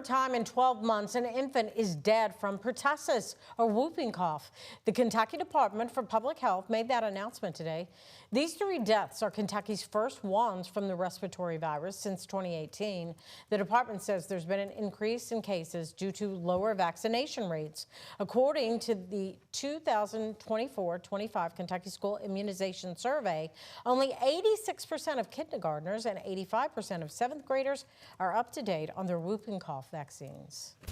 time in 12 months, an infant is dead from pertussis, or whooping cough. The Kentucky Department for Public Health made that announcement today. These 3 deaths are Kentucky's first ones from the respiratory virus since 2018. The department says there's been an increase in cases due to lower vaccination rates. According to the 2024-25 Kentucky School Immunization Survey, only 86% of kindergartners and 85% of 7th graders are up to date on their whooping cough vaccines.